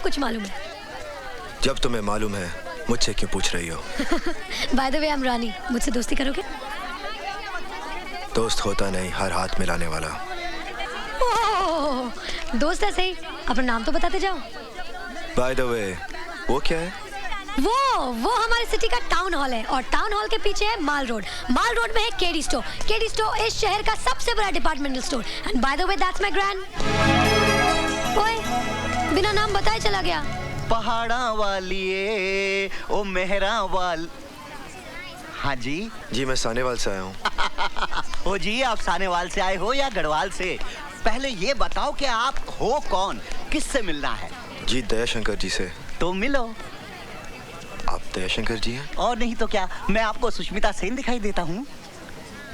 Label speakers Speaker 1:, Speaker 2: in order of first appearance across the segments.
Speaker 1: कुछ मालूम है।
Speaker 2: जब तुम्हें मालूम है मुझसे क्यों पूछ रही हो?
Speaker 1: By the way I am Rani, मुझसे दोस्ती करोगे?
Speaker 2: दोस्त होता नहीं, हर हाथ मिलाने वाला।
Speaker 1: ओह, दोस्त है सही, अपना नाम तो बताते जाओ।
Speaker 2: बाय द वे, वो क्या है?
Speaker 1: वो हमारे सिटी का टाउन हॉल है और टाउन हॉल के पीछे है माल रोड। माल रोड में है केडी स्टोर। केडी स्टोर इस शहर का सबसे बड़ा departmental store. And bye the way that's my grand. ओए, बिना नाम बताए चला गया।
Speaker 3: पहाड़ा वालिए ओ मेहरा वाल। हाँ जी।
Speaker 2: जी मैं सानेवाल से आया हूँ।
Speaker 3: ओ जी, आप सानेवाल से आए हो या गढ़वाल से? पहले ये बताओ कि आप हो कौन, किससे मिलना है?
Speaker 2: जी दयाशंकर जी से।
Speaker 3: तो मिलो।
Speaker 2: आप दयाशंकर जी हैं?
Speaker 3: और नहीं तो क्या, मैं आपको सुष्मिता सेन दिखाई देता हूँ?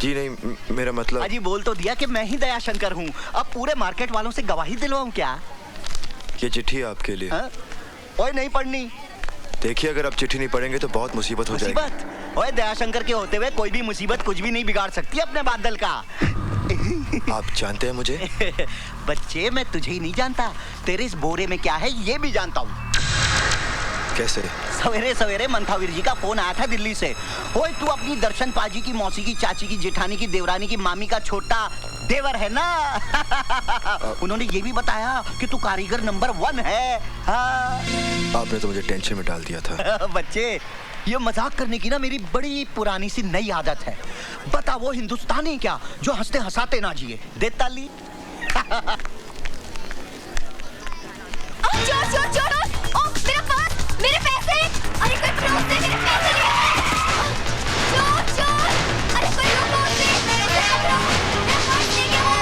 Speaker 2: जी नहीं, मेरा मतलब।
Speaker 3: अजी बोल तो दिया कि मैं ही दयाशंकर हूँ। अब पूरे मार्केट वालों से गवाही दिलवाऊं क्या?
Speaker 2: ये चिट्ठी है आपके लिए।
Speaker 3: ओए नहीं पढ़नी।
Speaker 2: देखिए, अगर आप चिट्ठी नहीं पढ़ेंगे तो बहुत मुसीबत हो जाएगी।
Speaker 3: मुसीबत? ओए दयाशंकर के होते हुए कोई भी मुसीबत कुछ भी नहीं बिगाड़ सकती अपने बादल का।
Speaker 2: आप जानते हैं मुझे?
Speaker 3: बच्चे, मैं तुझे ही नहीं जानता, तेरे इस बोरे में क्या है ये भी जानता हूँ।
Speaker 2: कैसे?
Speaker 3: सवेरे सवेरे मंथावीर जी का फोन आया था दिल्ली से। ओए तू अपनी दर्शन पाजी की मौसी की चाची की जेठानी की देवरानी की मामी का छोटा देवर है ना? उन्होंने ये भी बताया कि तू कारीगर नंबर 1 है। हाँ।
Speaker 2: आपने तो मुझे टेंशन में डाल दिया था।
Speaker 3: बच्चे, ये मजाक करने की ना मेरी बड़ी पुरानी सी नई आदत है। बता वो हिंदुस्तानी क्या जो हंसते हंसाते ना जिए। दे ताली।
Speaker 1: चोर चोर चोर! ओ मेरा पर्स, मेरे पैसे! अरे कोई पड़ोस से मेरे पैसे ले आए! चोर चोर! अरे कोई रोको उसे! उसे पकड़ो! मेरा पर्स ले गया वो!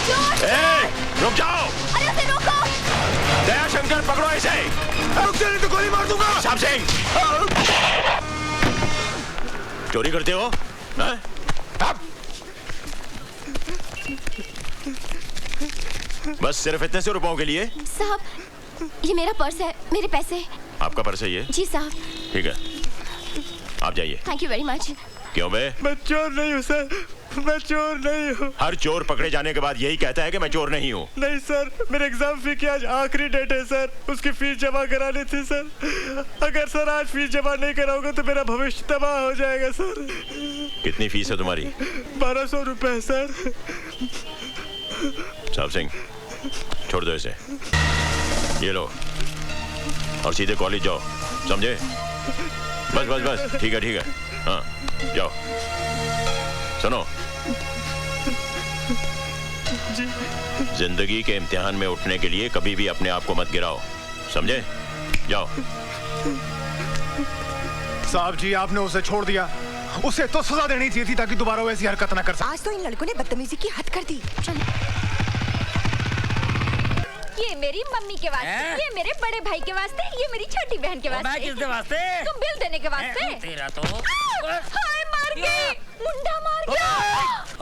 Speaker 1: चोर चोर!
Speaker 4: रुक जाओ!
Speaker 1: अरे उसे रोको!
Speaker 4: दयाशंकर पकड़ो इसे! रुक जा नहीं तो गोली मार दूंगा! साहब सिंह! चोरी करते हो? बस सिर्फ इतने से रुपयों के लिए?
Speaker 5: साहब, ये मेरा पर्स है, मेरे पैसे।
Speaker 4: आपका पर्स है ये?
Speaker 5: जी साहब।
Speaker 4: ठीक है, आप जाइए।
Speaker 5: Thank you very much.
Speaker 4: क्यों बे?
Speaker 6: मैं चोर नहीं हूँ सर, मैं चोर नहीं हूँ।
Speaker 4: हर चोर पकड़े जाने के बाद यही कहता है कि मैं चोर नहीं हूँ।
Speaker 6: नहीं सर, मेरे एग्जाम फी की आज आखिरी डेट है सर, उसकी फीस जमा करानी थी सर। अगर सर आज फीस जमा नहीं कराओगे तो मेरा भविष्य तबाह हो जाएगा सर।
Speaker 4: कितनी फीस है तुम्हारी?
Speaker 6: 1200 रुपए सर।
Speaker 4: साहब सिंह, छोड़ दो इसे। ये लो और सीधे कॉलेज जाओ, समझे? बस बस बस, ठीक है। हाँ, जाओ। सुनो, जिंदगी के इम्तिहान में उठने के लिए कभी भी अपने आप को मत गिराओ, समझे? जाओ।
Speaker 7: साहब जी, आपने उसे छोड़ दिया, उसे तो सजा देनी चाहिए थी ताकि दोबारा वैसी हरकत ना कर सके।
Speaker 8: आज तो इन लड़कों ने बदतमीजी की हद कर दी।
Speaker 5: ये मेरी मम्मी के वास्ते, ये मेरे बड़े भाई के वास्ते, ये मेरी छोटी बहन के वास्ते।
Speaker 9: मैं किसके वास्ते?
Speaker 5: तुम बिल देने के वास्ते।
Speaker 9: तेरा तो
Speaker 5: हाय, मार गई, मुंडा मार गया।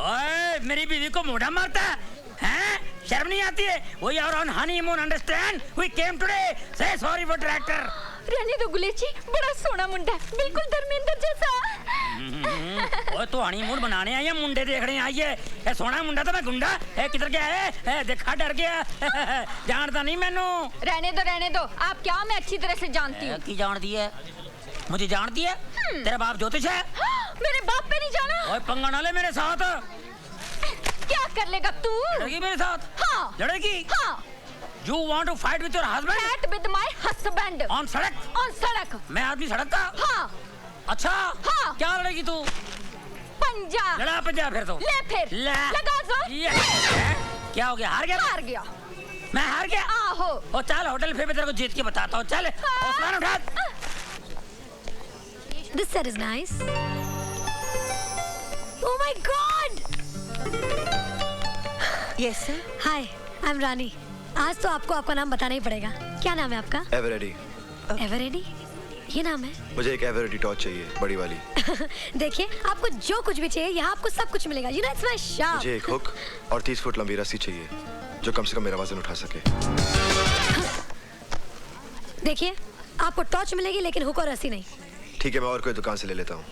Speaker 9: ओए, मेरी बीवी को मुंडा मारता है? शर्म नहीं आती है? We are on honeymoon, understand? We came today. Say sorry for tractor.
Speaker 5: रहने दो गुलेची, बड़ा सोना मुंडा, बिल्कुल धर्मेंद्र जैसा।
Speaker 9: ओए तू हनीमून बनाने आई है, मुंडे देखने आई है? ए सोना मुंडा तो मैं गुंडा है, किधर गया है? देखा डर गया। जानता नहीं मैनू।
Speaker 5: रहने दो, आप क्या मैं अच्छी तरह से जानती हूँ।
Speaker 9: की जानती है? मुझे जानती है? तेरा बाप ज्योतिष है?
Speaker 5: मेरे बाप पे नहीं जाना।
Speaker 9: ओए पंगा ना ले मेरे साथ।
Speaker 5: क्या कर लेगा तू?
Speaker 9: लड़ेगी मेरे साथ?
Speaker 5: हाँ।
Speaker 9: लड़ेगी?
Speaker 5: हाँ।
Speaker 9: You want to fight with your husband?
Speaker 5: Fight with my husband.
Speaker 9: On सड़क?
Speaker 5: On सड़क।
Speaker 9: मैं आदमी सड़क का?
Speaker 5: हाँ।
Speaker 9: अच्छा?
Speaker 5: हाँ।
Speaker 9: क्या लड़ेगी तू?
Speaker 5: पंजा।
Speaker 9: लड़ा पंजा फिर तो।
Speaker 5: ले फिर। लगा जोर।
Speaker 9: क्या हो गया? हार गया?
Speaker 5: हार गया।
Speaker 9: मैं हार गया?
Speaker 5: आहो।
Speaker 9: ओ चल होटल फिर मैं तेरे को जीत के बताता हूँ, चल। उस्मान उठा।
Speaker 1: This set is nice. Oh my God!
Speaker 8: Yes sir.
Speaker 1: Hi, I'm रानी। आज तो आपको आपका नाम बताना ही पड़ेगा। क्या नाम है आपका?
Speaker 2: एवरेडी।
Speaker 1: एवरेडी? ये नाम है?
Speaker 2: मुझे एक एवरेडी टॉर्च चाहिए, बड़ी वाली।
Speaker 1: देखिए, आपको जो कुछ भी चाहिए यहाँ आपको सब कुछ मिलेगा। You know, it's my shop.
Speaker 2: मुझे एक हुक और 30 फुट लंबी रस्सी चाहिए जो कम से कम मेरा वजन उठा सके।
Speaker 1: देखिए, आपको टॉर्च मिलेगी लेकिन हुक और रस्सी नहीं।
Speaker 2: ठीक है, मैं और कोई दुकान से ले लेता हूँ।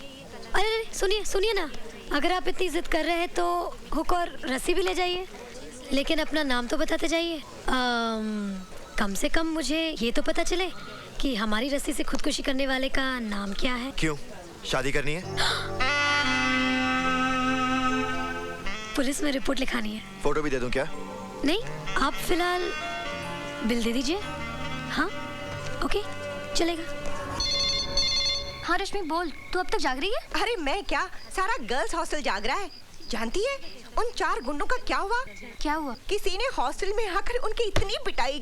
Speaker 1: अरे सुनिए ना, अगर आप इतनी जिद कर रहे हैं तो हुक और रस्सी भी ले जाइए, लेकिन अपना नाम तो बताते जाइए। कम से कम मुझे ये तो पता चले कि हमारी रस्सी से खुदकुशी करने वाले का नाम क्या है।
Speaker 2: क्यों, शादी करनी है?
Speaker 1: पुलिस में रिपोर्ट लिखानी है।
Speaker 2: फोटो भी दे दूं क्या?
Speaker 1: नहीं, आप फिलहाल बिल दे दीजिए। हाँ, ओके, चलेगा।
Speaker 5: हाँ रश्मि बोल, तू अब तक जाग रही है?
Speaker 8: अरे मैं क्या, सारा गर्ल्स हॉस्टल जाग रहा है। जानती है उन 4 गुंडों का क्या हुआ?
Speaker 5: क्या हुआ?
Speaker 8: किसी ने हॉस्टल में आकर उनकी इतनी पिटाई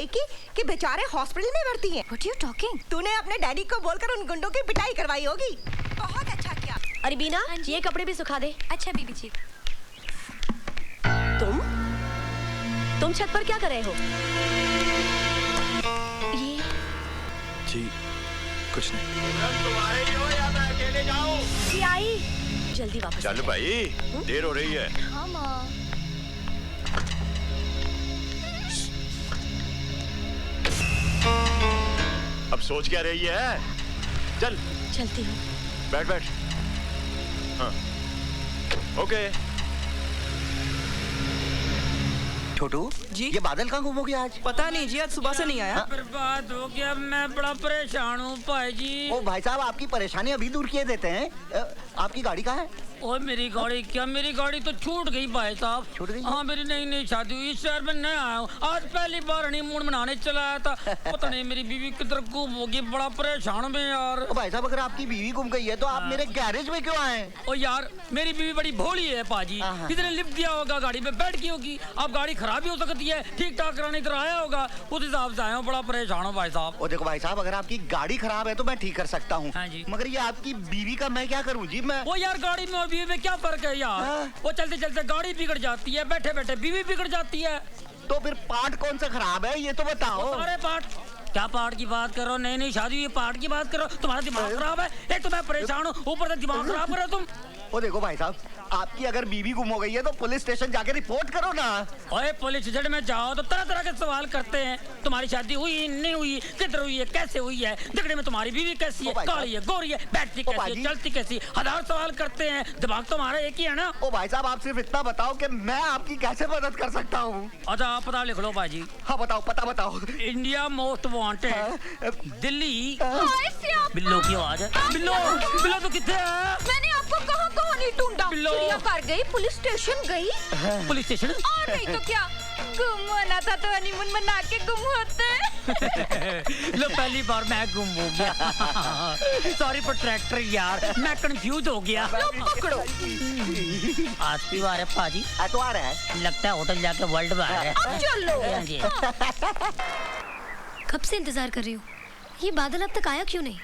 Speaker 8: की कि बेचारे हॉस्पिटल में भर्ती हैं।
Speaker 5: What are you talking?
Speaker 8: तूने अपने डैडी को बोलकर उन गुंडों की पिटाई करवाई होगी। बहुत अच्छा किया। अरे बीना, ये कपड़े भी सुखा दे।
Speaker 5: अच्छा बीबी जी।
Speaker 8: तुम छत पर क्या कर रहे हो?
Speaker 5: ये
Speaker 2: जी कुछ नहीं।
Speaker 8: जी आई, जल्दी वापस।
Speaker 4: चल भाई, देर हो रही है।
Speaker 5: हाँ माँ।
Speaker 4: अब सोच क्या रही है? चल
Speaker 8: चलती हूँ।
Speaker 4: बैठ बैठ। हाँ ओके।
Speaker 3: छोटू
Speaker 10: जी?
Speaker 3: ये बादल कहाँ गुम हो गया आज?
Speaker 10: पता नहीं जी, आज सुबह से नहीं आया।
Speaker 9: बर्बाद हो गया, मैं बड़ा परेशान हूँ भाई जी।
Speaker 3: ओ भाई साहब, आपकी परेशानी अभी दूर किए देते हैं। आपकी गाड़ी कहाँ है?
Speaker 9: और मेरी गाड़ी क्या, मेरी गाड़ी तो छूट गई भाई साहब।
Speaker 3: छूट गई?
Speaker 9: हाँ, मेरी नई शादी हुई, इस शहर में नया आया हूँ। आज पहली बार हनीमून मनाने चला आया था। पता नहीं मेरी बीवी किधर गुम होगी, बड़ा परेशान में यार।
Speaker 3: ओ भाई साहब, अगर आपकी बीवी गुम गई है तो आप मेरे गैरेज में क्यों आए?
Speaker 9: ओ यार, मेरी बीवी बड़ी भोली है पाजी। कितने लिफ्ट दिया होगा, गाड़ी में बैठ गई होगी। अब गाड़ी खराब भी हो सकती है, ठीक ठाक कराने इधर आया होगा, उस हिसाब से आया हूँ। बड़ा परेशान हूँ भाई साहब।
Speaker 3: ओ देखो भाई साहब, अगर आपकी गाड़ी खराब है तो मैं ठीक कर सकता हूँ।
Speaker 9: हाँ जी।
Speaker 3: मगर ये आपकी बीवी का मैं क्या करूँ जी? मैं
Speaker 9: वो यार, गाड़ी में और बीवी में क्या फर्क है यार? वो चलते चलते गाड़ी बिगड़ जाती है, बैठे बैठे बीवी बिगड़ जाती है।
Speaker 3: तो फिर पार्ट कौन सा खराब है ये तो बताओ।
Speaker 9: सारे पार्ट। क्या पार्ट की बात करो? नई शादी हुई, पार्ट की बात करो? तुम्हारा दिमाग खराब है। एक तो मैं परेशान हूँ, ऊपर से दिमाग खराब कर रहे हो तुम।
Speaker 3: ओ देखो भाई साहब, आपकी अगर बीवी गुम हो गई है तो पुलिस स्टेशन जाके रिपोर्ट करो ना।
Speaker 9: ओए, पुलिस स्टेशन में जाओ तो तरह तरह के सवाल करते हैं। तुम्हारी शादी हुई नहीं हुई, किधर हुई है, कैसे हुई है, झगड़े में तुम्हारी बीवी कैसी है, काली है, गोरी है, बैठती कैसी है, चलती कैसी, हजार सवाल करते हैं। दिमाग तुम्हारा एक ही है ना?
Speaker 3: ओ भाई साहब, आप सिर्फ इतना बताओ कि मैं आपकी कैसे मदद कर सकता हूँ।
Speaker 9: अच्छा, आप पता लिख लो भाजी।
Speaker 3: हाँ बताओ, पता बताओ।
Speaker 9: India most wanted, Delhi. बिल्लो की आवाज है। बिल्लो, बिल्लो तो कितने है?
Speaker 8: मैंने आपको कहाँ नहीं ढूंढा। चिड़ियाघर गई, पुलिस स्टेशन गई।
Speaker 9: Police station?
Speaker 5: और नहीं तो क्या, गुम होना था तो हनीमून मना के गुम होते।
Speaker 9: लो, पहली बार मैं गुम हो गया। सॉरी फॉर ट्रैक्टर यार, मैं कंफ्यूज हो गया।
Speaker 8: पकड़ो।
Speaker 9: आज की बार है पाजी।
Speaker 3: एतवार है,
Speaker 9: लगता है होटल जाके वर्ल्ड बार है।
Speaker 8: अब चलो।
Speaker 1: कब से इंतजार कर रही हूँ, ये बादल अब तक आया क्यों नहीं?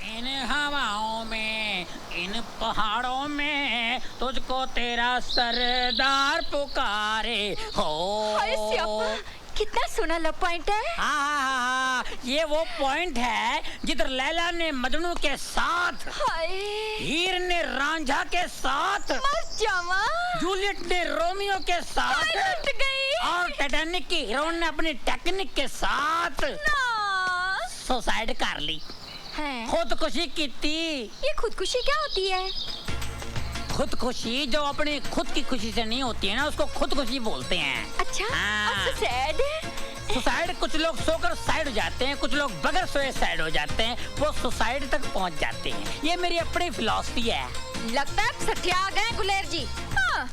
Speaker 9: इन हवाओं में, इन पहाड़ों में तुझको तेरा सरदार पुकारे हो।
Speaker 5: कितना सोना लव पॉइंट है।
Speaker 9: हाँ, ये वो पॉइंट है जिधर लैला ने मजनू के साथ, हीर ने रांझा के साथ, जूलियट ने रोमियो के साथ, और टाइटैनिक की हीरोइन ने अपनी टेक्निक के साथ सुसाइड कर ली, खुदकुशी की थी।
Speaker 5: ये खुदकुशी क्या होती है?
Speaker 9: खुदकुशी जो अपनी खुद की खुशी से नहीं होती है ना, उसको खुदकुशी बोलते हैं।
Speaker 5: अच्छा,
Speaker 9: सुसाइड कुछ लोग सोकर साइड हो जाते हैं, कुछ लोग बगैर सोए साइड हो जाते हैं, वो सुसाइड तक पहुंच जाते हैं। ये मेरी अपनी फिलॉसफी है।
Speaker 5: लगता है सठिया गए गुलेर जी। हाँ।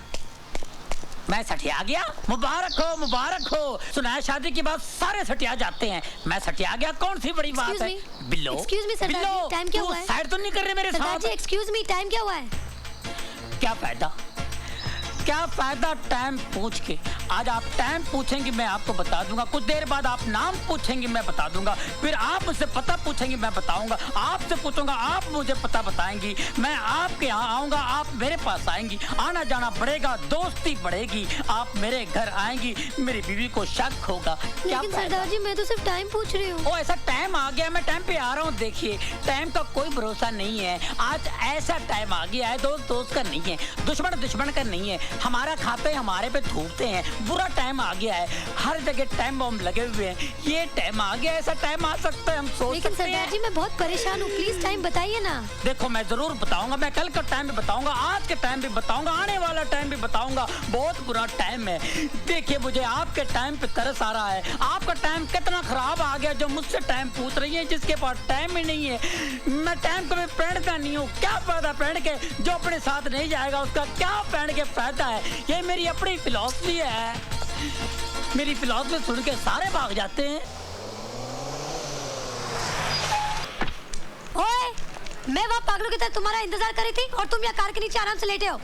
Speaker 9: मैं सठिया गया? मुबारक हो, मुबारक हो। सुना है शादी के बाद सारे सठिया जाते हैं, मैं सठिया गया, कौन सी बड़ी बात है? बिल्लो,
Speaker 1: एक्सक्यूज मी सरदार जी, टाइम क्या हुआ है?
Speaker 9: साइड तो नहीं कर रहे मेरे साथ?
Speaker 1: सरदार जी एक्सक्यूज मी, टाइम क्या हुआ है?
Speaker 9: क्या फायदा, क्या फायदा टाइम पूछ के? आज आप टाइम पूछेंगे मैं आपको बता दूंगा, कुछ देर बाद आप नाम पूछेंगे मैं बता दूंगा, फिर आप मुझसे पता पूछेंगे मैं बताऊंगा, आपसे पूछूंगा आप मुझे पता बताएंगी, मैं आपके यहाँ आऊंगा आप मेरे पास आएंगी, आना जाना बढ़ेगा, दोस्ती बढ़ेगी, आप मेरे घर आएंगी, मेरी बीवी को शक होगा।
Speaker 1: लेकिन सरदार जी मैं तो सिर्फ टाइम पूछ रही हूँ।
Speaker 9: ओ ऐसा टाइम आ गया, मैं टाइम पे आ रहा हूँ। देखिए टाइम का कोई भरोसा नहीं है, आज ऐसा टाइम आ गया है, दोस्त दोस्त का नहीं है, दुश्मन दुश्मन का नहीं है, हमारा खाते हमारे पे थूकते हैं। बुरा टाइम आ गया है, हर जगह टाइम बम लगे हुए हैं। ये टाइम आ गया, ऐसा टाइम आ सकता है हम सोच
Speaker 1: लेकिन
Speaker 9: सकते हैं।
Speaker 1: सरदार जी मैं बहुत परेशान हूँ, प्लीज टाइम बताइए ना।
Speaker 9: देखो मैं जरूर बताऊंगा, मैं कल का टाइम भी बताऊंगा, आज के टाइम भी बताऊंगा, आने वाला टाइम भी बताऊंगा। बहुत बुरा टाइम है। देखिए मुझे आपके टाइम पे तरस आ रहा है। आपका टाइम कितना खराब आ गया जो मुझसे टाइम पूछ रही है, जिसके पास टाइम ही नहीं है। मैं टाइम कभी पहनता नहीं हूँ, क्या फायदा पहन के, जो अपने साथ नहीं जाएगा उसका क्या पहन के फायदा है। ये मेरी अपनी फिलॉसफी है। मेरी फिलॉसफी सुन के सारे भाग जाते हैं।
Speaker 1: ओए, मैं वहाँ पागलों की तरह तुम्हारा इंतजार कर रही थी और तुम यहाँ कार के नीचे आराम से लेटे हो।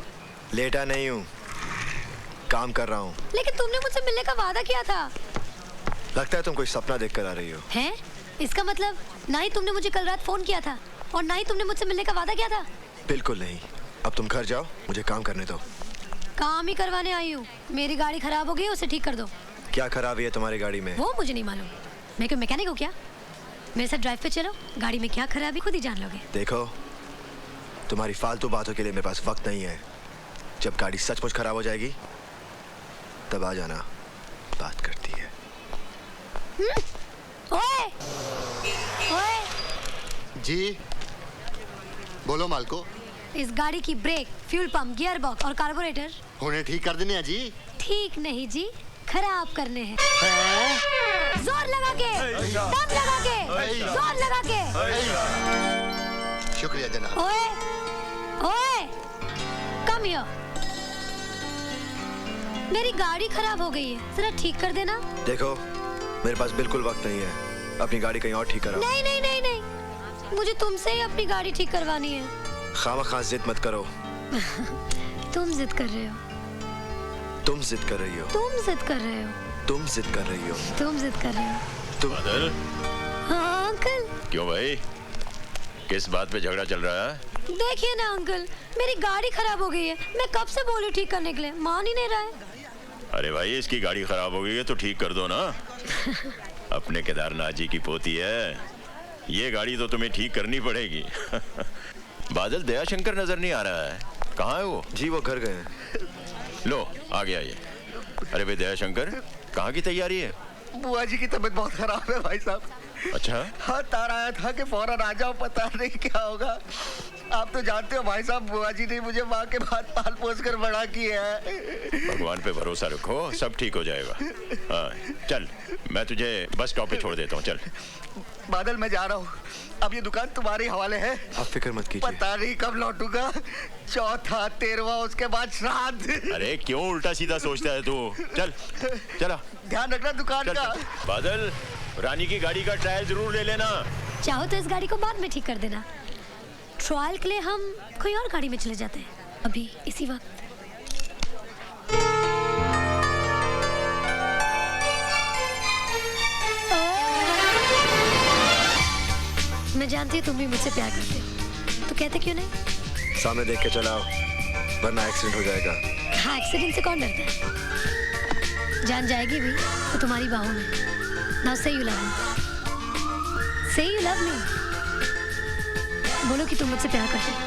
Speaker 2: लेटा नहीं हूँ, काम कर रहा हूँ।
Speaker 1: लेकिन तुमने मुझसे मिलने का वादा किया था।
Speaker 2: लगता है तुम कोई सपना देख कर आ रही हो।
Speaker 1: हैं? इसका मतलब ना ही तुमने मुझे कल रात फोन किया था और ना ही तुमने मुझसे मिलने का वादा किया था।
Speaker 2: बिल्कुल नहीं। अब तुम घर जाओ, मुझे काम करने दो।
Speaker 1: काम ही करवाने आई हूँ। मेरी गाड़ी खराब हो गई, उसे ठीक कर दो।
Speaker 2: क्या खराबी है तुम्हारी गाड़ी में?
Speaker 1: वो मुझे नहीं मालूम। मैं क्यों मैकेनिक हूँ क्या? मेरे साथ ड्राइव पे चलो, गाड़ी में क्या खराबी खुद ही जान लोगे।
Speaker 2: देखो, तुम्हारी फालतू बातों के लिए मेरे पास वक्त नहीं है। जब गाड़ी सचमुच खराब हो जाएगी तब आ जाना, बात करती है।
Speaker 1: ओए! ओए!
Speaker 11: जी बोलो मालको।
Speaker 1: इस गाड़ी की brake, fuel pump, gear box और कार्बोरेटर
Speaker 11: होने ठीक कर देने हैं जी।
Speaker 1: ठीक नहीं जी, खराब करने हैं। जोर लगा के, दम लगा के, जोर लगा के।
Speaker 11: शुक्रिया जनाब।
Speaker 1: ओए! ओए! Come here. मेरी गाड़ी खराब हो गई है, जरा ठीक कर देना।
Speaker 2: देखो, मेरे पास बिल्कुल वक्त नहीं है। अपनी गाड़ी कहीं और ठीक कराओ।
Speaker 1: नहीं नहीं नहीं नहीं, मुझे तुमसे ही अपनी गाड़ी ठीक करवानी है।
Speaker 2: खामखा जिद मत करो।
Speaker 1: तुम जिद कर रहे हो।
Speaker 2: तुम जिद कर रही हो।
Speaker 1: तुम जिद कर रहे हो।
Speaker 2: तुम जिद कर रही हो।
Speaker 1: तुम जिद कर रहे हो।
Speaker 2: तुम।
Speaker 4: बादल,
Speaker 1: हाँ अंकल।
Speaker 4: क्यों भाई, किस बात पे झगड़ा चल रहा है?
Speaker 1: देखिए ना अंकल, मेरी गाड़ी खराब हो गई है। मैं कब से बोली ठीक करने के लिए, मान ही नहीं रहा है।
Speaker 4: अरे भाई, इसकी गाड़ी खराब हो गई है तो ठीक कर दो ना। अपने केदारनाथ जी की पोती है, ये गाड़ी तो तुम्हें ठीक करनी पड़ेगी। बादल, दयाशंकर नजर नहीं आ रहा है, कहाँ है वो?
Speaker 2: जी वो घर गए हैं।
Speaker 4: लो आ गया ये। अरे भाई दयाशंकर, कहाँ की तैयारी है?
Speaker 3: बुआ जी की तबीयत बहुत खराब है भाई साहब।
Speaker 4: अच्छा,
Speaker 3: हाँ तार आया था कि फौरन आ जाओ, पता नहीं क्या होगा। आप तो जानते हो भाई साहब, बुआ जी ने मुझे माँ के बाद पाल पोस कर बड़ा किया है।
Speaker 4: भगवान पे भरोसा रखो, सब ठीक हो जाएगा। हाँ चल, मैं तुझे बस स्टॉप पे छोड़ देता हूँ, चल।
Speaker 3: बादल मैं जा रहा हूँ, अब ये दुकान तुम्हारे हवाले है।
Speaker 2: आप फिक्र मत कीजिए।
Speaker 3: पता नहीं कब लौटूंगा, चौथा 13वां उसके बाद श्राद्ध।
Speaker 4: अरे क्यों उल्टा सीधा सोचता है तू? चल चला,
Speaker 3: ध्यान रखना दुकान
Speaker 4: चल,
Speaker 3: का।
Speaker 4: चल। बादल, रानी की गाड़ी का ट्रायल जरूर ले लेना।
Speaker 1: चाहो तो इस गाड़ी को बाद में ठीक कर देना। ट्रायल के लिए हम कोई और गाड़ी में चले जाते हैं अभी इसी वक्त। मैं जानती हूँ तुम भी मुझसे प्यार करते हो, तो कहते क्यों नहीं?
Speaker 2: सामने देख के चलाओ, वरना एक्सीडेंट हो जाएगा।
Speaker 1: हाँ, एक्सीडेंट से कौन डरता है? जान जाएगी भी तो तुम्हारी बाहों में। नाउ से यू लव मी। से यू लव मी। बोलो कि तुम मुझसे प्यार करते हो।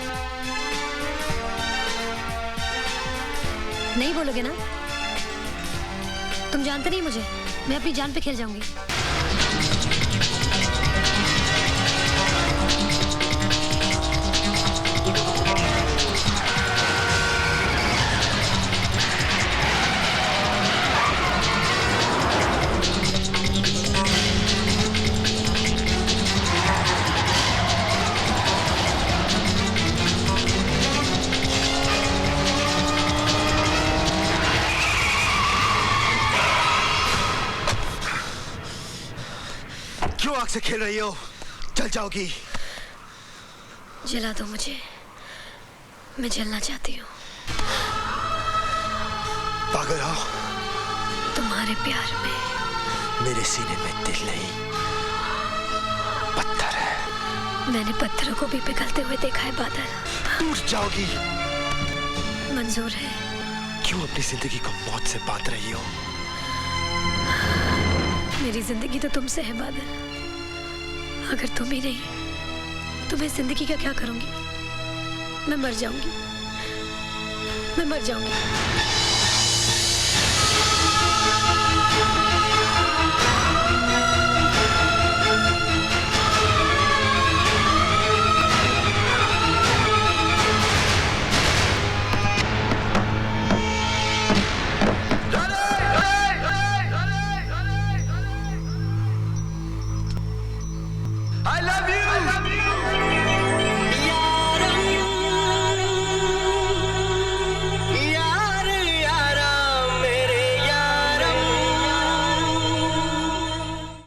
Speaker 1: नहीं बोलोगे ना? तुम जानते नहीं मुझे, मैं अपनी जान पे खेल जाऊंगी।
Speaker 2: क्यों आग से खेल रही हो? जल जाओगी।
Speaker 1: जला दो मुझे, मैं जलना चाहती हूँ।
Speaker 2: पागल हो?
Speaker 1: तुम्हारे प्यार में।
Speaker 2: मेरे सीने में दिल नहीं, पत्थर है।
Speaker 1: मैंने पत्थरों को भी पिघलते हुए देखा है बादल।
Speaker 2: टूट जाओगी।
Speaker 1: मंजूर है।
Speaker 2: क्यों अपनी जिंदगी को मौत से बांध रही हो?
Speaker 1: मेरी जिंदगी तो तुमसे है बादल। अगर तुम ही नहीं तो मैं जिंदगी का क्या करूंगी? मैं मर जाऊंगी, मैं मर जाऊंगी।
Speaker 6: I love you.